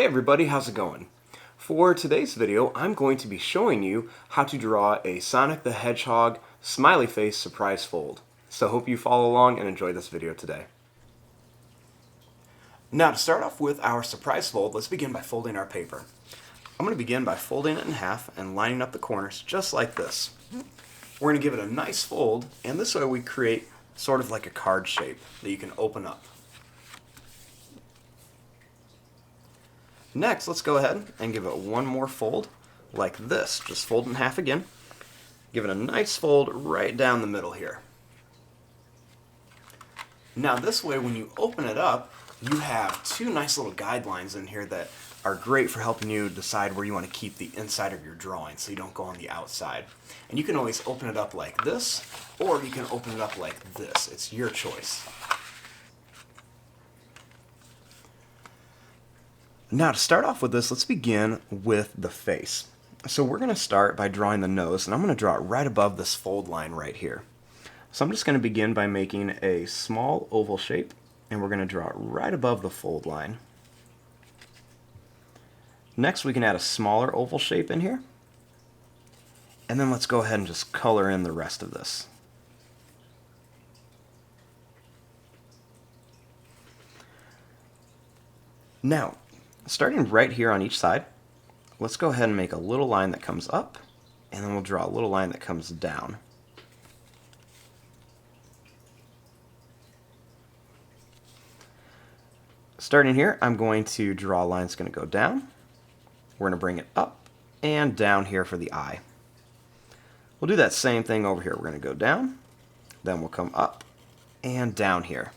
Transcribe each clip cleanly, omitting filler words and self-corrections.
Hey everybody, how's it going? For today's video, I'm going to be showing you how to draw a Sonic the Hedgehog smiley face surprise fold. So hope you follow along and enjoy this video today. Now to start off with our surprise fold, let's begin by folding our paper. I'm going to begin by folding it in half and lining up the corners just like this. We're going to give it a nice fold, and this way we create sort of like a card shape that you can open up. Next, let's go ahead and give it one more fold like this. Just fold in half again. Give it a nice fold right down the middle here. Now this way, when you open it up, you have two nice little guidelines in here that are great for helping you decide where you want to keep the inside of your drawing so you don't go on the outside. And you can always open it up like this, or you can open it up like this. It's your choice. Now to start off with this, let's begin with the face. So we're going to start by drawing the nose, and I'm going to draw it right above this fold line right here. So I'm just going to begin by making a small oval shape, and we're going to draw it right above the fold line. Next we can add a smaller oval shape in here, and then let's go ahead and just color in the rest of this. Now, starting right here on each side, let's go ahead and make a little line that comes up, and then we'll draw a little line that comes down. Starting here, I'm going to draw a line that's going to go down. We're going to bring it up and down here for the eye. We'll do that same thing over here. We're going to go down, then we'll come up and down here.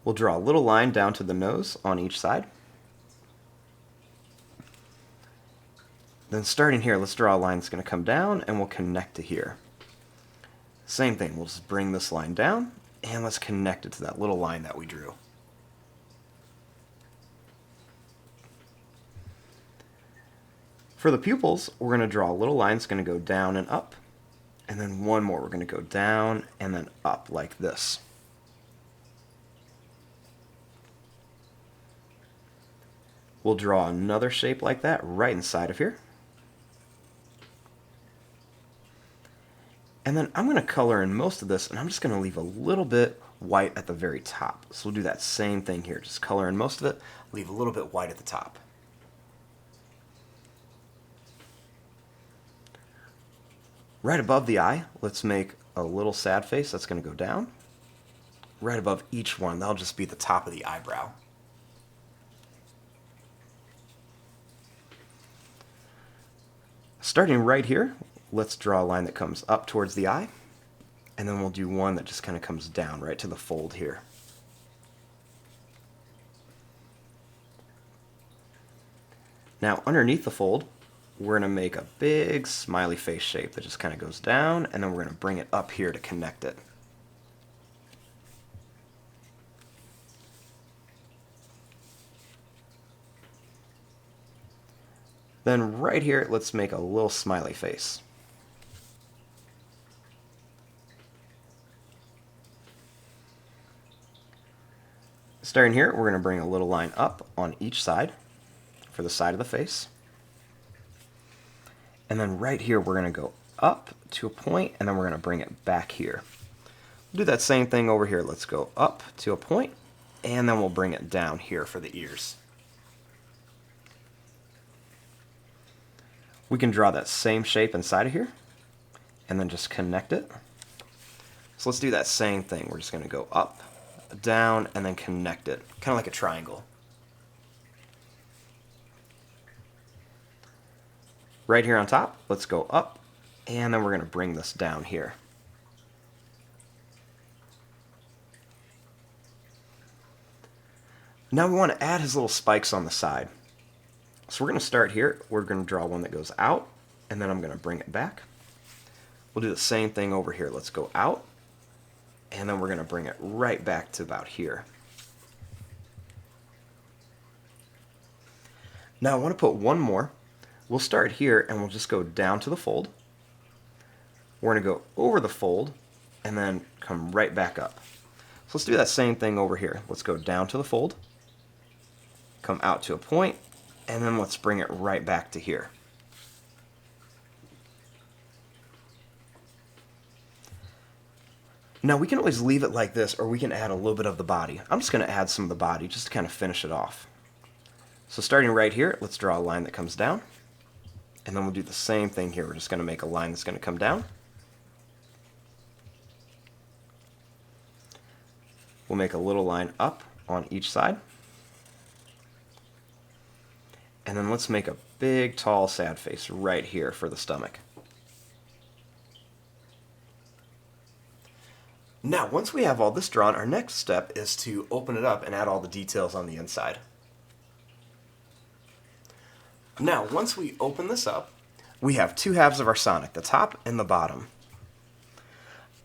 We'll draw a little line down to the nose on each side. Then starting here, let's draw a line that's going to come down and we'll connect to here. Same thing, we'll just bring this line down and let's connect it to that little line that we drew. For the pupils, we're going to draw a little line that's going to go down and up, and then one more. We're going to go down and then up like this. We'll draw another shape like that right inside of here. And then I'm going to color in most of this, and I'm just going to leave a little bit white at the very top. So we'll do that same thing here. Just color in most of it, leave a little bit white at the top. Right above the eye, let's make a little sad face that's going to go down. Right above each one, that'll just be the top of the eyebrow. Starting right here, let's draw a line that comes up towards the eye, and then we'll do one that just kind of comes down right to the fold here. Now underneath the fold, we're going to make a big smiley face shape that just kind of goes down, and then we're going to bring it up here to connect it. Then right here, let's make a little smiley face. Starting here, we're going to bring a little line up on each side for the side of the face. And then right here, we're going to go up to a point, and then we're going to bring it back here. We'll do that same thing over here. Let's go up to a point, and then we'll bring it down here for the ears. We can draw that same shape inside of here, and then just connect it. So let's do that same thing. We're just going to go up, down, and then connect it, kind of like a triangle. Right here on top, let's go up, and then we're going to bring this down here. Now we want to add his little spikes on the side. So we're going to start here. We're going to draw one that goes out, and then I'm going to bring it back. We'll do the same thing over here. Let's go out, and then we're going to bring it right back to about here. Now I want to put one more. We'll start here, and we'll just go down to the fold. We're going to go over the fold, and then come right back up. So let's do that same thing over here. Let's go down to the fold, come out to a point, and then let's bring it right back to here. Now we can always leave it like this, or we can add a little bit of the body. I'm just going to add some of the body just to kind of finish it off. So starting right here, let's draw a line that comes down. And then we'll do the same thing here. We're just going to make a line that's going to come down. We'll make a little line up on each side. And then let's make a big, tall, sad face right here for the stomach. Now, once we have all this drawn, our next step is to open it up and add all the details on the inside. Now, once we open this up, we have two halves of our Sonic, the top and the bottom.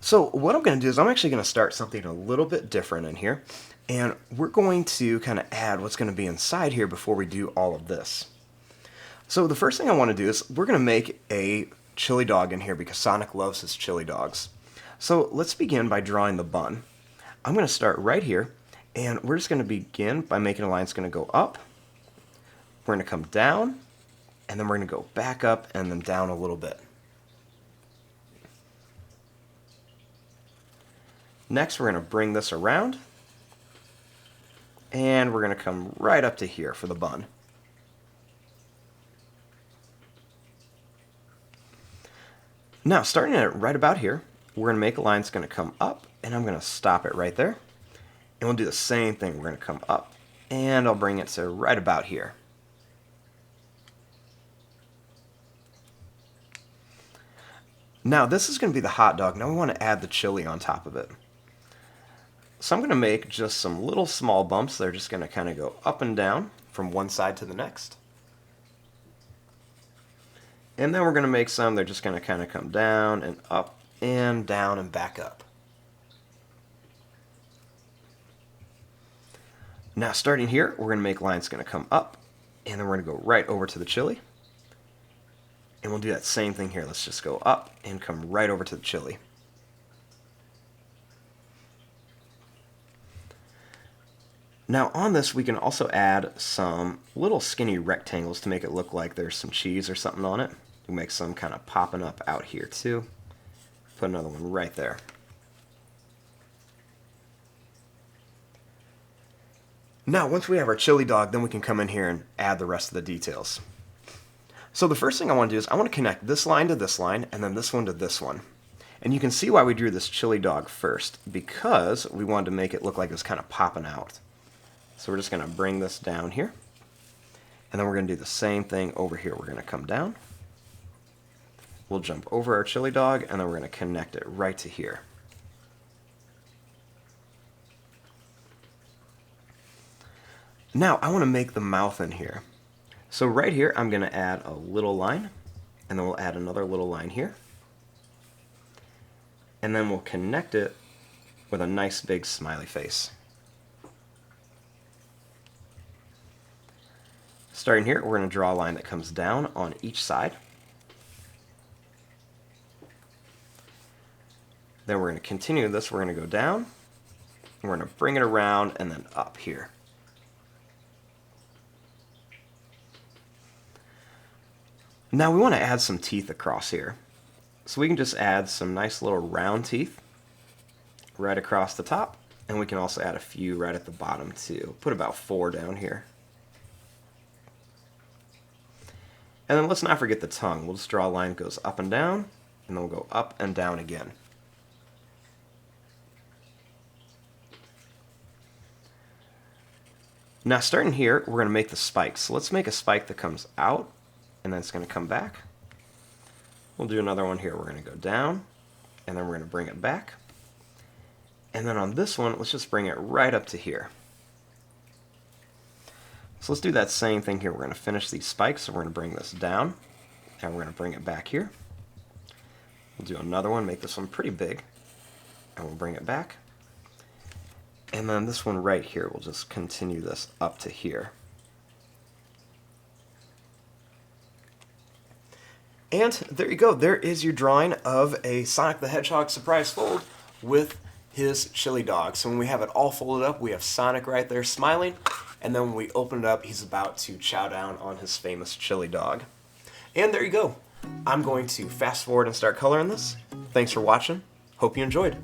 So what I'm going to do is I'm actually going to start something a little bit different in here, and we're going to kind of add what's going to be inside here before we do all of this. So the first thing I want to do is we're going to make a chili dog in here because Sonic loves his chili dogs. So let's begin by drawing the bun. I'm going to start right here, and we're just going to begin by making a line that's going to go up. We're going to come down, and then we're going to go back up and then down a little bit. Next, we're going to bring this around, and we're going to come right up to here for the bun. Now, starting at right about here, we're going to make a line that's going to come up, and I'm going to stop it right there. And we'll do the same thing. We're going to come up, and I'll bring it to right about here. Now, this is going to be the hot dog. Now we want to add the chili on top of it. So I'm going to make just some little small bumps. They're just going to kind of go up and down from one side to the next. And then we're going to make some, they're just going to kind of come down and up and down and back up. Now starting here, we're going to make lines going to come up, and then we're going to go right over to the chili. And we'll do that same thing here. Let's just go up and come right over to the chili. Now on this, we can also add some little skinny rectangles to make it look like there's some cheese or something on it. We'll make some kind of popping up out here too. Put another one right there. Now once we have our chili dog, then we can come in here and add the rest of the details. So the first thing I want to do is I want to connect this line to this line and then this one to this one. And you can see why we drew this chili dog first, because we wanted to make it look like it was kind of popping out. So we're just going to bring this down here, and then we're going to do the same thing over here. We're going to come down, we'll jump over our chili dog, and then we're going to connect it right to here. Now I want to make the mouth in here. So right here I'm going to add a little line, and then we'll add another little line here, and then we'll connect it with a nice big smiley face. Starting here, we're going to draw a line that comes down on each side. Then we're going to continue this. We're going to go down, and we're going to bring it around and then up here. Now we want to add some teeth across here. So we can just add some nice little round teeth right across the top, and we can also add a few right at the bottom too. Put about 4 down here. And then let's not forget the tongue. We'll just draw a line that goes up and down, and then we'll go up and down again. Now starting here, we're going to make the spikes. So let's make a spike that comes out, and then it's going to come back. We'll do another one here. We're going to go down, and then we're going to bring it back. And then on this one, let's just bring it right up to here. So let's do that same thing here. We're going to finish these spikes, so we're going to bring this down, and we're going to bring it back here. We'll do another one, make this one pretty big, and we'll bring it back. And then this one right here, we'll just continue this up to here. And there you go. There is your drawing of a Sonic the Hedgehog surprise fold with his chili dog. So when we have it all folded up, we have Sonic right there smiling, and then when we open it up, he's about to chow down on his famous chili dog. And there you go. I'm going to fast forward and start coloring this. Thanks for watching. Hope you enjoyed.